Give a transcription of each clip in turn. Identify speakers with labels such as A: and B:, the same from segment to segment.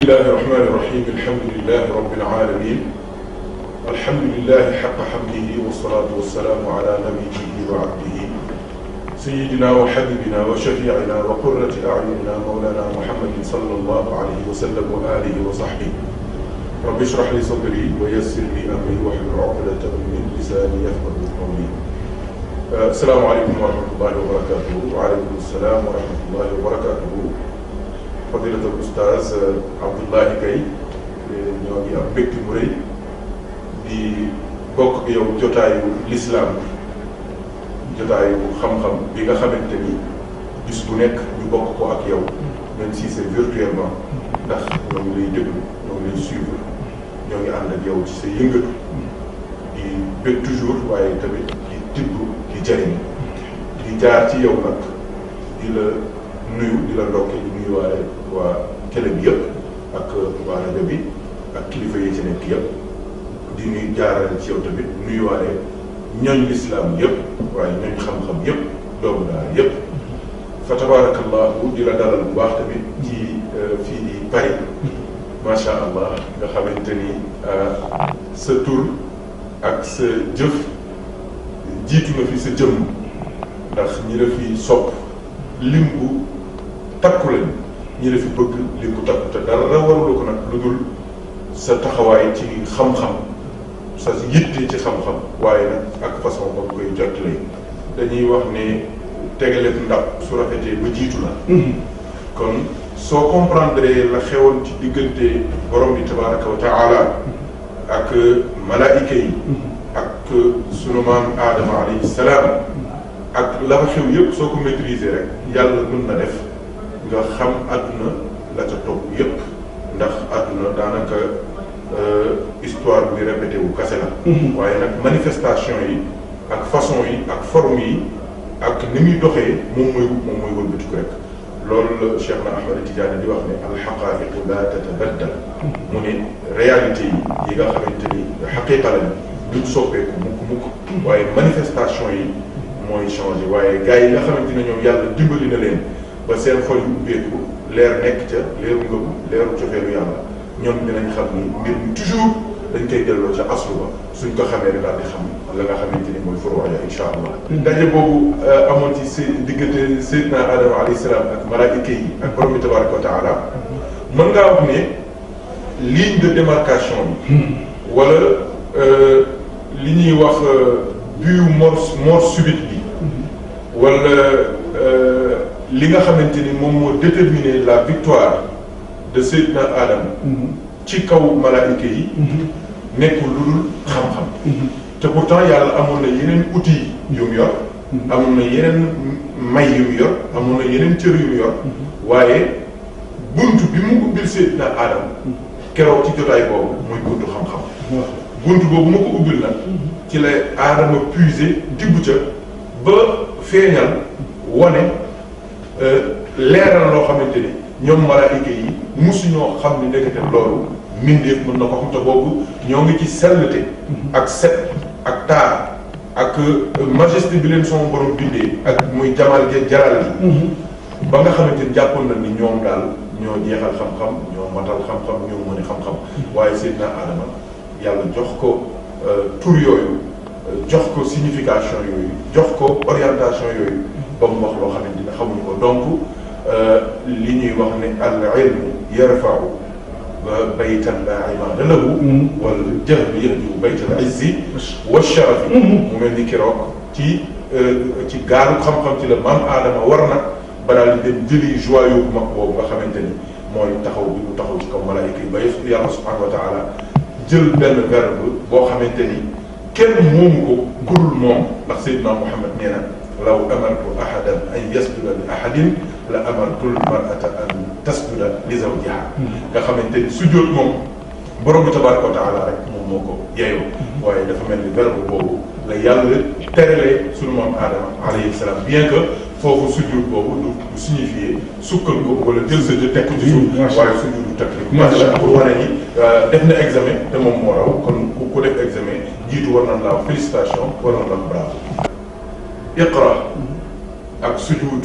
A: bismillahi rahmani rahim alhamdulilahi rabbil alamin alhamdulilahi xaqa xamdihi wasalaatu wasalaamu ala nabiyihi wa abdihi sayidina wa xabibina wa shafiicina wa qurrati acyunina mawlana muhammadin sallallahu alayhi wa sallam wa alihi wa saxbihi rabbi ishrah li sadri wa yassir li amri wahlul uqdatan min lisaani yafqahu qawli. Asalaamaaleykum wa rahmatullahi wa barakatuhu. Wa aleykum salaam wa rahmatullahi wa barakatuhu. Fadilatul Oustaz Abdoulaye Gaye ñoo ngi am mbégte mu rëy di bokk ak yow jotaayu lislaam jotaayu xam-xam bi nga xamante ni bis bu nekk ñu bokk ko ak yow même si c'est virtuellement ndax ñoo ngi lay déglu ñoo ngi lay suivre ñoo ngi ànd ak yow ci sa yëngatu di bég toujours waaye tamit di tibb di jëriñ di jaar ci yow nag di la nuyu di la ndokkee di nuyu waa télé bi yëpp ak waa rajo bi ak kilifa yi ci nekk yëpp di nuyu jaarale ci yow tamit nuyuwaale ñooñ lislaam yëpp waaye ñooñ xam-xam yëpp doomu daara yëpp fa tabarakallahu di la dalal bu baax tamit ci fii di Paris macha allah nga xamante ni sa tur ak sa jëf jiitu na fi sa jëmm ndax ñi la fi sopp lim bu takku lañ ñi la fi bëgg lim bu takku te dara warulu ko nag lu dul sa taxawaay ci xam-xam sa yitte ci xam-xam waaye nag ak façon ba koy jottale dañuy wax ne tegaleef ndab su rafetee ba jiitu la kon soo comprendre la xewoon ci diggante borom bi tabaraka wa taala ak malaayika yi ak sunu maam Aadama alayhi salaam ak la fa xew yëpp soo ko maîtriser rek yàlla mën na def nga xam àdduna la ca topp yëpp ndax àdduna daanaka histoire bi répété wu kase la waaye nag manifestation yi ak façon yi ak forme yi ak ni muy doxee moom mooy wëlbatiku rek loolu la Cheikh na Ahmad Tidiane di wax ne alxaqaa'iqu la tatabaddal mu ne réalité yi nga xamante ni xaqiiqa lañ duñ soppeeku mukk waaye manifestation yi mooy changé waaye gars yi nga xamante ne ñoom yàlla dimbali na leen ba seen xol yu ubbeeku leer nekk ca leeru ngëm leeru cofeelu yàlla ñoom dinañ xam ni mbir mi toujours dañ koy delloo ca aslu ba suñ ko xamee rek daal di xam la nga xamante ni mooy furuuja incha allah. daje boobu amoon ci si diggante Seydina Adama alayhi salaam ak malaayika yi ak borom bi tabaraka wa taala mën ngaa wax ne ligne de démarcation bi wala li ñuy wax but mort subite bi wala li nga xamante ni moom moo déterminer la victoire de Seydina Adama ci kaw malaayika yi nekkul lu dul xam-xam te pourtant yàlla amoon na yeneen outils yu mu yor amoon na yeneen may yu mu yor amoon na yeneen cër yu mu yor waaye bunt bi mu ubbil Seydina Adama keroog ci jotaay boobu muy buntu xam-xam bunt boobu ma ko ubbil nag ci la Adama puiser dibb ca ba feeñal wane leeral loo xamante ni ñoom malaayika yi musuñoo xam ni ndekete loolu mbindeef mën na ko xam te boobu ñoo ngi ci sellte ak set ak taar ak majesté bi leen sama borom bindee ak muy jamal jaral gi ba nga xamante ni jàppoon na ni ñoom daal ñoo jeexal xam-xam ñoo matal xam-xam ñoo mën a xam-xam waaye Seydina Adama yàlla jox ko tur yooyu jox ko signification yooyu jox ko orientation yooyu ba mu wax loo xamante ni xamuñu ko donc li ñuy wax ne al ilmu yarfa'u baytan la imaada lahu wal jahlu yahdimu baytal izzi wa sharafi mu mel ni keroog ci gaalu xam-xam ci la maam Adama war nag ba daal di dem jëli joyau bu mag boobu nga xamante ni mooy taxaw bi mu taxaw ci kaw malaayika yi ba yàlla subhanahu wa taala jël benn verbe boo xamante ni kenn moomu ko kurul moom ndax Seydina Muhammad nee na law amartu ahadan an yasjuda li ahadin la amartu l-mar'ata an tasjuda li zawjiha nga xamante ni sujjóot moom borom bi tabaraka wa taala rek moom moo ko yeyoo waaye dafa mel ni verbe boobu la yàlla terelee sunu maam Adama alayhi salaam bien que foofu sujjóot boobu du signifier sukkal ko wala jël sa jë tekk ci suuf waaye sujjóot du takk macha allah pour wane ni def na examen te moom moo raw kon ku def examen jiitu war nañ laa félicitation war nañ la bravo iqra ak sujud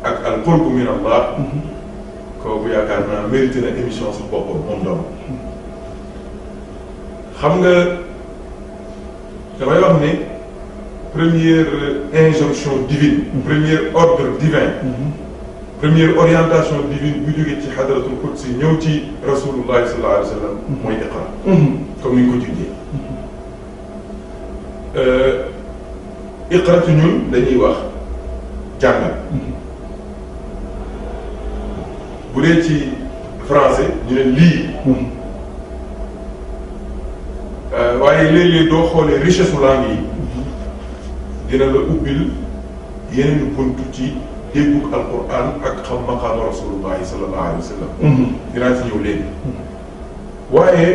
A: ak al qurbu min allah kooku yaakaar naa mérité na émission sax boppam moom doom xam nga damay wax ne première injonction divine premier ordre divin première orientation divine bu jógee ci hadratul qudsi ñëw ci rasulullahi sallallahu alayhi wa sallam mooy iqra comme ni ñu ko tuddee iqra ci ñun dañuy wax jàngal bu dee ci français ñu ne lii waaye léeg-léeg doo xoolee richesse langue yi dina la ubbil yeneen buntu ci déggug alquran ak xam maqaama rasulullahi sallallahu alayhi wa sallam dinaa ci ñëw léegi waaye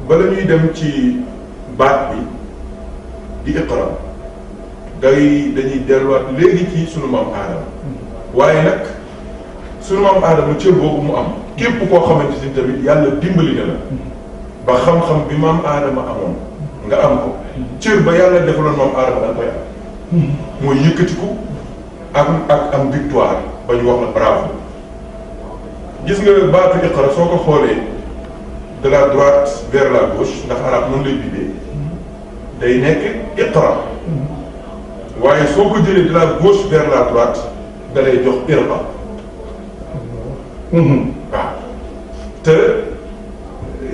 A: bala ñuy dem ci baat bi di iqra dañuy delluwaat léegi ci sunu maam aadama waaye nag sunu maam aadama cër boobu mu am képp koo xamante ni tamit yàlla dimbali na la ba xam-xam bi maam aadama amoon nga am ko cër ba yàlla defaloon maam aadama da nga koy am mooy yëkkatiku ak am victoire ba ñu wax la bravo gis nga baatu iqra soo ko xoolee de la droite vers la gauche ndax arab noonu lay bindee day nekk iqra waaye soo ko jëlee de la gauche vers la droite da lay jox irqa waaw te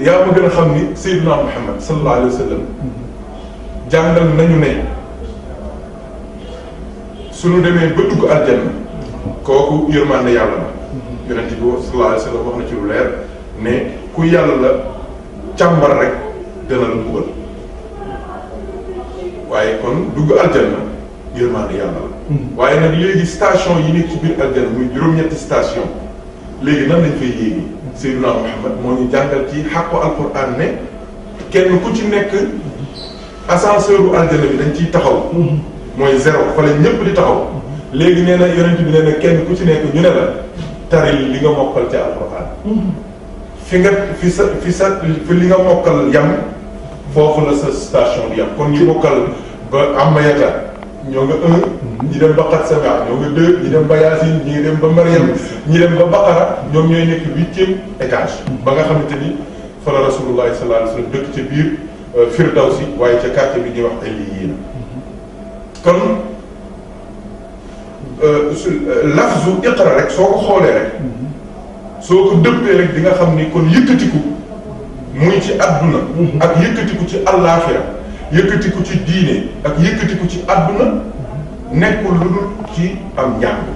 A: yaa ma gën a xam ni Seydina Muhammad sallallahu alayhi wa sallam jàngal nañu ne suñu demee ba dugg aljanna kooku yërmande yàlla la yonent bi sallallahu alayhi wa sallam wax na ci lu leer ne ku yàlla càmbar rek dana la mbugal waaye kon dugg aljanna yërmande yàlla la waaye nag léegi station yi nekk ci biir aljanna muy juróom-ñetti station léegi nan lañ fay yéegi Seydina Muhammad moo ñu jàngal ci xàqu alquran ne kenn ku ci nekk ascenseur u aljanna bi dañ ciy taxaw mooy zéro fa la ñëpp di taxaw léegi nee na yonent bi nee na kenn ku ci nekk ñu ne la taril li nga mokkal ci alquran fi li nga mokkal yam foofu la sa station di yam kon ñu mokkal ba amayata ñoo nga 1 ñi dem ba xat sama ñoo nga 2 ñi dem ba yaasin ñi dem ba mariam ñi dem ba baqara ñoom ñooy nekk 8e étage ba nga xamante ni fa la rasulullahi sallallahu alayhi wa sallam dëkk ca biir firdawsi waaye ca quartier bi ñuy wax ay lii kon lafzu iqra rek soo ko xoolee rek soo ko dëppee rek di nga xam ni kon yëkkatiku muy ci adduna ak yëkkatiku ci àllaaxira yëkkatiku ci diine ak yëkkatiku ci adduna nekkul lu dul ci am njàng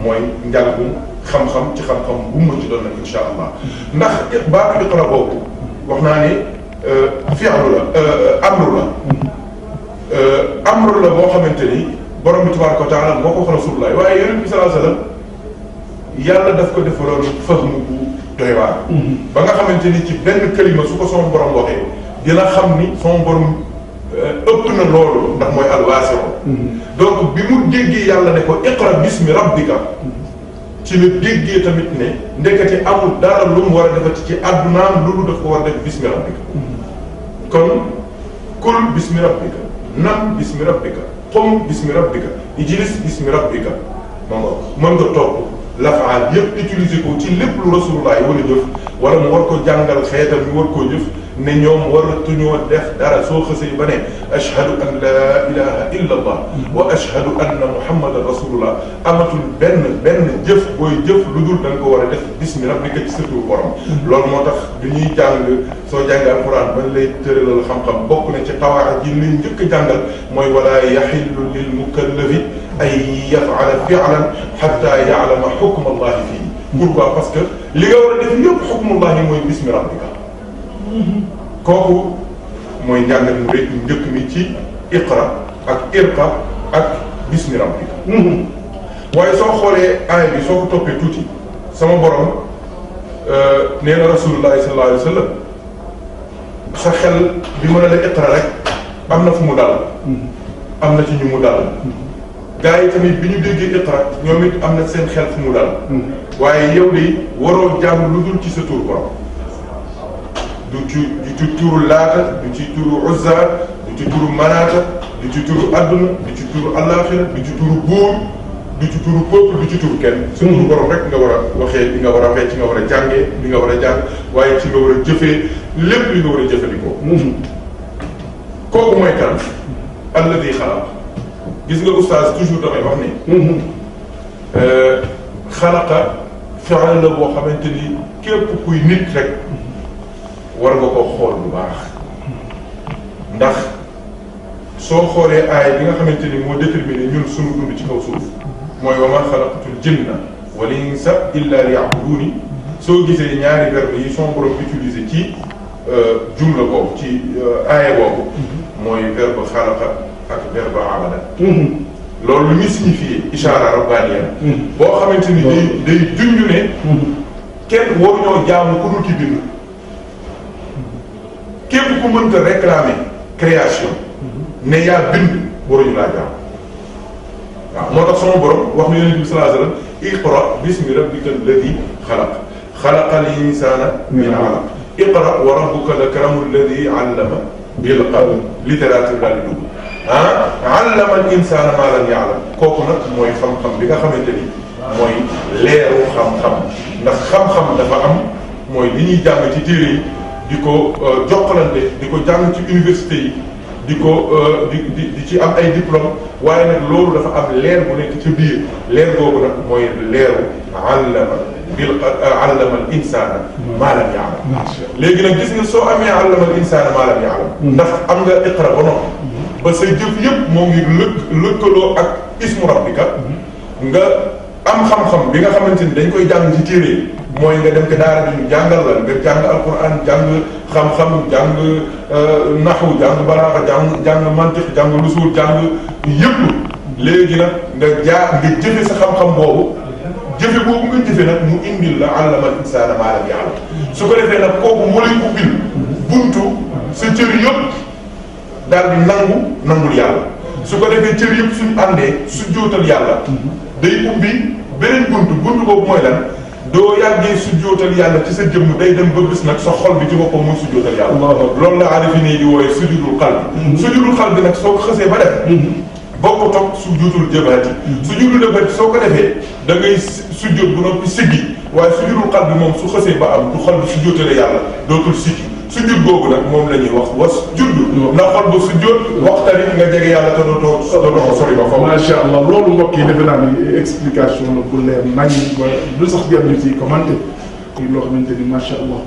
A: mooy njàngum xam-xam ci xam-xam bu mu ci doon nag insha allah ndax baatu iqra boobu wax naa ni fi'lu la amru la boo xamante ni borom bi tabaraka wa taala moo ko wax rasulullah waaye yonent bi sallallahu alayhi wa sallam yàlla daf ko defaloon fahmu bu doy waar ba nga xamante ni ci benn kalima su ko sama borom waxee dina xam ni sama borom ëpp na loolu ndax mooy alwaasiro donc bi mu déggee yàlla ne ko iqra bismi rabbika ci la déggee tamit ne ndekete amul dara lu mu war a defati ci àddunaam loolu daf ko war a def bismi rabbika kon kul bismi rabbika nam bismi rabbika qum bismi rabbika ijlis bismi rabbika mën nga topp lafaal yëpp utiliser ko ci lépp lu rasulullah yi war a jëf wala mu war ko jàngal xeetam ñu war koo jëf ne ñoom waratuñoo def dara soo xësee ba ne ashhadu an la ilaha illa allah wa ashhadu anna muhammadan rasulullah amatul benn jëf booy jëf lu dul da nga ko war a def bismi rabbika ci sa tur borom loolu moo tax du ñuy jàng soo jàngal alquran bañ lay tëralal xam-xam bokk na ci xawaax ji liñ njëkk a jàngal mooy wala yaxillu lil mukallafi ay yafala fi'lan hatta ya'lama hukm allahi fii pourquoi parce que li nga war a def yëpp hukmullahi mooy bismi rabbika kooku mooy njàngat mu rek njëkk mi ci iqra ak irqa ak bismi rabbika waaye soo xoolee aaya bi soo ko toppee tuuti sama borom nee na rasulullahi sallallahu alayhi wa sallam sa xel bi mën a la iqra rek am na fu mu dal am na ci ñu mu dal gaa yi tamit bi ñu déggee iqra ñoom it am na seen xel fu mu dal waaye yow de waroo jàng lu dul ci sa tur borom du ci turu laata du ci turu uzza du ci turu manaata du ci turu adduna du ci turu alaxira du ci turu buur du ci turu peuple du ci turu kenn. sa turu borom rek nga war a waxee li nga war a waxee ci nga war a jàngee li nga war a jàng waaye ci nga war a jëfee lépp li nga war a jëfandikoo. kooku mooy kan. alladi xalaq gis nga oustaz toujours damay wax ni. xalaqa fi'l la boo xamante ni képp kuy nit rek war nga ko xool bu baax ndax soo xoolee aay bi nga xamante ni moo déterminé ñun sunu dund ci kaw suuf mooy wa maa xalaqtul jinna wal insa illa liya'buduni soo gisee ñaari verbe yi son borom utilisé ci jumla boobu ci aaya boobu mooy verbe xalaqa ak verbe abada. loolu lu muy signifié ishaara rabbaniya boo xamante ni day junj ne kenn waruñoo jaamu ku dul ki bind képp ku mënta réclamer création ne yaa bind waruñu laa jaam waaw moo tax sama borom wax na yonent bi sallallahu alayhi wa sallam iqra bismi rabbika alladi xalaq xalaqal insaana min alaq iqra wa rabbuka l-akramu alladi allama bil qalam littérature daal di dugg allama al insaana maa lam ya'lam kooku nag mooy xam-xam bi nga xamante ni mooy leeru xam-xam ndax xam-xam dafa am mooy li ñuy jàng ci téere yi di ko jokkalante di ko jàng ci université yi di ko di ci am ay diplôme waaye nag loolu dafa am leer bu nekk ci biir leer googu nag mooy leeru allama al insaana maa lam ya'lam léegi nag gis nga soo amee allama al insaana maa lam ya'lam ndax am nga iqra ba noppi ba say jëf yëpp moo ngi lëkkaloo ak ismu rabbika nga am xam-xam bi nga xamante ni dañ koy jàng ci téere mooy nga dem ko daara bi ñu jàngal la nga jàng alquran jàng xam-xam jàng naxu jàng balaaxa jàng mantiq jàng lusul jàng yëpp léegi nag nga jëfe sa xam-xam boobu jëfe boobu nga jëfe nag mu indil la allama al insaana maa lam ya'lam su ko defee nag kooku moo lay ubbil buntu sa cër yëpp daal di nangul yàlla su ko defee cër yëpp suñu àndee su jootal yàlla day ubbi beneen buntu boobu mooy lan doo yàggee su jootal yàlla ci sa jëmm day dem ba bis nag sa xol bi ci boppam muy su jootal yàlla loolu la aarifi nii di wooye sujudul qalbi sujudul qalbi nag soo ko xësee ba def boo ko toog su jootul jëbaati su jootul jëbaati soo ko defee da ngay sujjoot bu noppi siggi waaye sujudul qalbi moom su xësee ba am du xol bi su jootale yàlla dootul siggi sujjóot boobu nag moom la ñuy wax was judd na xol ba sujjóot waxtani nga jege yàlla te dootoo ko sori ba foofu.
B: macha allah loolu mbokk yi defe naa ni explication la bu leer nañ ba lu sax jar ñu ci commenté loo xamante ni macha allah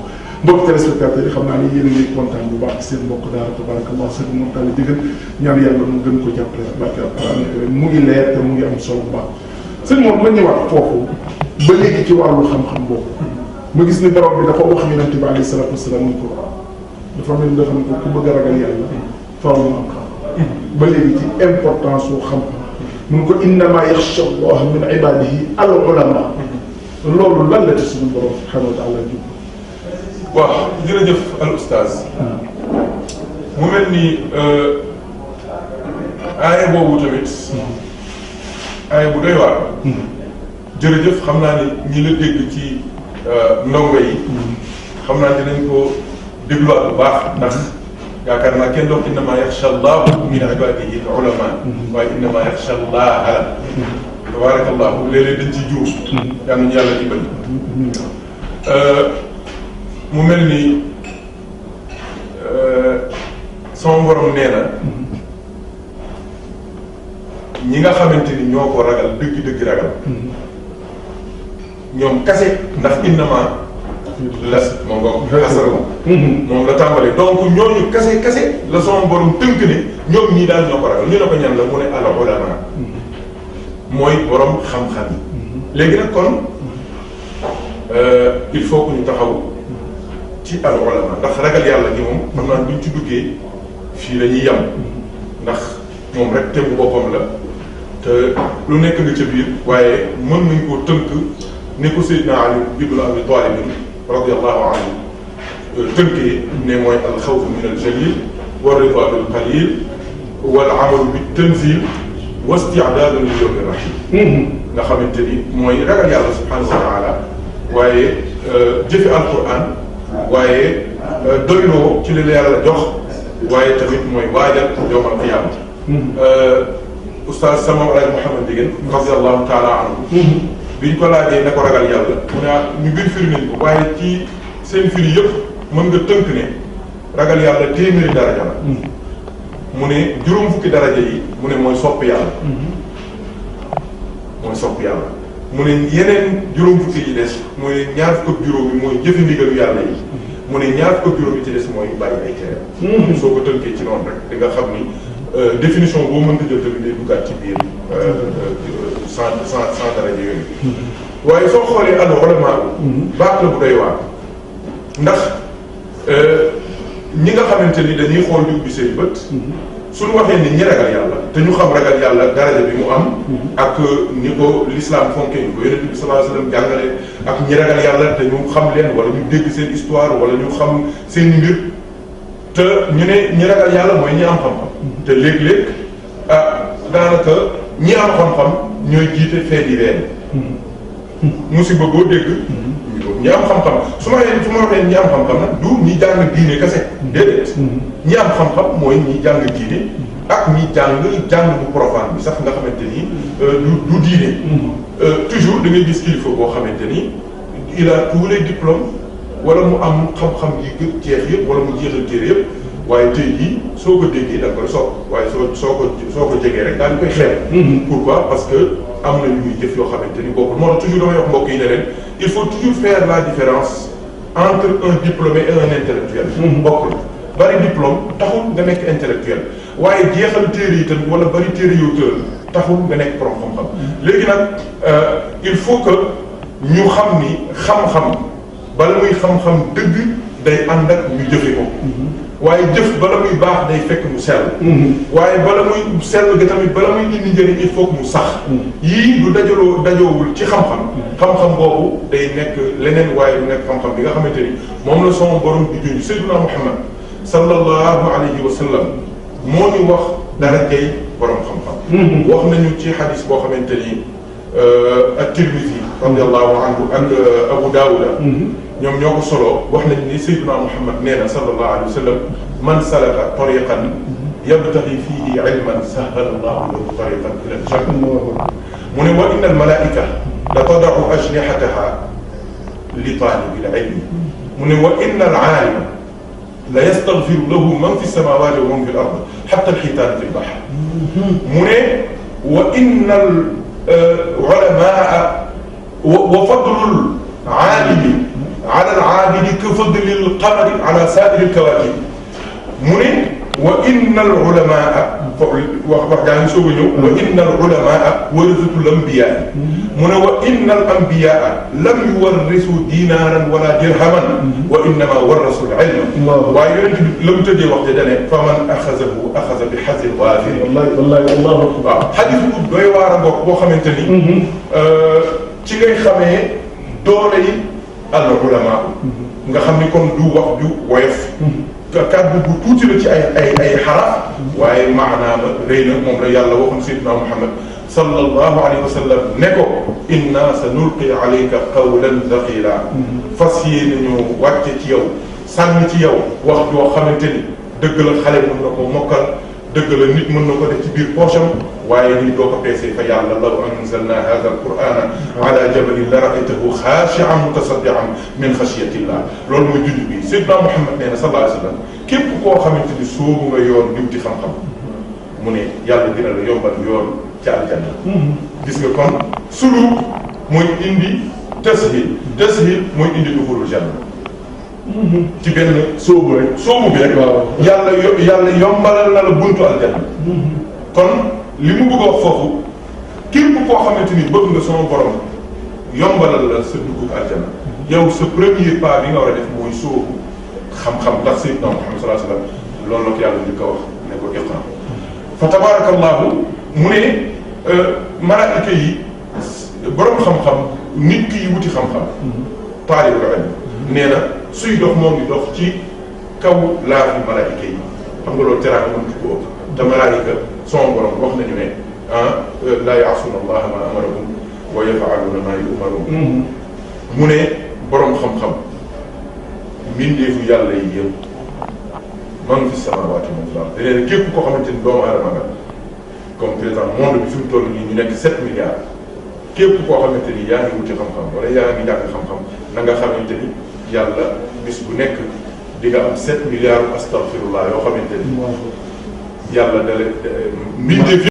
B: mbokk téléspectateurs yi xam naa ni yéen a ngi kontaan bu baax ci seen mbokk daara tabarakallah sëñ moom daal di jëgal ñaan yàlla mu gën ko jàppale barke alquran mu ngi leer te mu ngi am solo bu baax sëñ moom ma ñëwaat foofu ba léegi ci wàllu xam-xam boobu ma gis ni borom bi dafa wax yonent bi alayhi salaatu wasalaam ni ko dafa mel ni dafa ne ko ku bëgg a ragal yàlla faaw mu am xam ba léegi ci importance su xam-xam mun ko innama yaxsha allah min ibadihi al ulama loolu lan la ci suñu borom subhanahu wa taala jub
A: waaw jërëjëf al oustaz mu mel ni aaya boobu tamit aaya bu doy waar jërëjëf xam naa ni ñi la dégg ci ndongo yi xam naa dinañ ko dégluwaat bu baax ndax yaakaar naa kenn doon innama yaxsha allah min ibadihi al ulama waaye innama yaxsha allah tabarakallahu léeg-léeg dañ ci juum yal nañu yàlla dimbali mu mel ni sama borom nee na ñi nga xamante ni ñoo ko ragal dëgg-dëgg ragal ñoom kase ndax innama la moom nga xasara moom la tàmbalee donc ñooñu kase la sama borom tënk ne ñoom ñii daal ñoo ko ragal ñu ne ko ñan la mu ne al ulama mooy borom xam-xam yi léegi nag kon il faut que ñu taxaw ci al ulama ndax ragal yàlla gi moom xam naa duñ ci duggee fii la ñuy yem ndax moom rek tegu boppam la te lu nekk nga ca biir waaye mën nañ koo tënk ni ko Seydina Ali ibn Abi Talib radiyallahu anhu tënkee ne mooy al xawf min al jalil wa rida bil qalil wal amal bit tanzil wa isti'dad li yawm rahim nga xamante ni mooy ragal yàlla subhanahu wa taala waaye jëfe alquran waaye doyloo ci li la yàlla jox waaye tamit mooy waajal yawmal qiyaama oustaz sama walaay Mouhamed Ndieguène radiyallahu taala anhu biñ ko laajee ne ko ragal yàlla mu ne ñu bir firi nañ ko waaye ci seen firi yëpp mën nga tënk ne ragal yàlla téeméeri daraja la mu ne juróom fukki daraja yi mu ne mooy sopp yàlla mooy sopp yàlla mu ne yeneen juróom fukki yi des mooy ñaar fukk ak juróom yi mooy jëfe ndigalu yàlla yi mu ne ñaar fukk ak juróom yi ci des mooy bàyyi ay tere soo ko tënkee ci noonu rek di nga xam ni définition boo mënta jël tamit day duggaat ci biir sans daraja yooyu waaye soo xoolee al ulama baax la bu doy waar ndax ñi nga xamante ni dañuy xool di ubbi seen bët suñu waxee ni ñi ragal yàlla te ñu xam ragal yàlla daraja bi mu am ak ni ko l'islam fonke ni ko yonent bi sallallahu alayhi wasallam jàngale ak ñi ragal yàlla te ñu xam leen wala ñu dégg seen histoire wala ñu xam seen mbir te ñu ne ñi ragal yàlla mooy ñi am xam-xam te léeg-léeg daanaka ñi am xam-xam ñooy jiite fait divers musiba boo dégg ñi am xam-xam su ma waxee ñi am xam-xam nag du ñi jàng diine kese déedéet ñi am xam-xam mooy ñi jàng diine ak ñi jàng bu profane bi sax nga xamante ni du diine toujours da ngay gis kilifa boo xamante ni il a tous les diplômes wala mu am xam-xam yi gën jeex yëpp wala mu jeexal téere yëpp waaye tey jii soo ko déggee da nga koy soog waaye soo ko jegee rek daal di koy xeeb. Pourquoi? Parce que am na ñuy jëf yoo xamante ni bokkul moo tax toujours damay wax mbokk yi ne leen il faut toujours faire la différence entre un diplômé et un intellectuel. bokkul bari diplôme taxul nga nekk intellectuel waaye jeexal téere yi tamit wala bari téere yoo tëral taxul nga nekk borom xam-xam. léegi nag il faut que ñu xam ni xam-xam bala muy xam-xam dëgg day ànd ak ñu jëfe ko. waaye jëf bala muy baax day fekk mu sell. waaye bala muy sell ga tamit bala muy indi njëriñ il faut que mu sax. yii du dajoowul ci xam-xam. xam-xam boobu day nekk leneen waaye du nekk xam-xam bi nga xamante ni moom la sama borom di junj Seydina Muhammad sallallahu alayhi wa sallam moo ñu wax dara jëy borom xam-xam. wax nañu ci xadis boo xamante ni at-Tirmidhi radiyallahu anhu ak Abu Dawuda ñoom ñoo ko solo wax nañ ni Seydina Muhammad nee na sallallahu alayhi wa sallam man salaka tariqan yabtaghi fihi ilman sahhala Allahu lahu tariqan ila al-janna mu ne wa inna al-malaa'ika la tada'u ajnihataha li talibi al-ilm mu ne wa inna al-'alima la yastaghfiru lahu man fi as-samawati wa man fi al-ard hatta al-hitan fi al-bahr mu ne wa inna al-'ulama'a wa fadlu al-'alimi ala al-'abidi ka fadli al-qamari ala sa'iri al-kawakib mu ne wa inna al-'ulama'a wax jaa ngi soog a ñëw wa inna al-'ulama'a warisatu al-anbiya mu ne wa inna al-anbiya'a lam yuwarrisu dinaran wala dirhaman wa innama warrasu al-'ilma waaye yonent bi la mu tëjee wax ja dane fa man axazahu axaza bi hazin waafir wallahi waaw xadis bu doy waar a bokk boo xamante ni ci ngay xamee doole yi al-ulama nga xam ni kon du wax ju woyof kàddu bu tuuti la ci ay xaraf waaye maanaam rëy na moom la yàlla waxoon Seydina Muhammad sallallahu alayhi wa sallam ne ko inna sanulqi alayka qawlan thaqila fas yéene ñu wàcce ci yow sànni ci yow wax joo xamante ni dëgg la xale mën na ko mokkal dëgg la nit mën na ko def ci biir poche am waaye ni doo ko peesee fa yàlla law anzalna hadha al-qur'ana ala jabalin la ra'aytahu khashi'an mutasaddi'an min khashyatillah loolu mooy junj bi Seydina Muhammad nee na sallallahu alayhi wa sallam képp koo xamante ni soobu nga yoon diw ci xam-xam mu ne yàlla dina la yombal yoon ci aljanna gis nga kon suluk mooy indi tashil mooy indi duxulul janna ci benn soobu bi rek yàlla yombalal na la buntu aljanna kon li mu bëgg a wax foofu képp koo xamante ni bëgg nga sama borom yombalal la sa dugg aljanna yow sa premier pas bi nga war a def mooy soobu xam-xam ndax Seydina Muhammad sallallahu alayhi wa sallam loolu la ko yàlla di ko wax ne ko iqra fa tabarakallahu mu ne malaayika yi borom xam-xam nit ki wuti xam-xam taalibul ilm nee na suy dox moo ngi dox ci kaw laafi malaayika yi xam nga loolu teraanga mënut ko ëpp te malaayika son borom wax nañu ne laa ya'suuna Allaha maa amarahum wa yaf'aluuna maa yu'maruun mu ne borom xam-xam mbindeefu yàlla yi yëpp man fi samaawaati wa man fil ard nee na képp koo xamante ni doomu aadama nga comme par exemple monde bi fi mu toll nii ñu nekk 7 milliards képp koo xamante ni yaa ngi wuti xam-xam wala yaa ngi jàng xam-xam na nga xamante ni yàlla bis bu nekk di nga am 7 milliards astaghfirullah yoo xamante ni yàlla dale mbindeef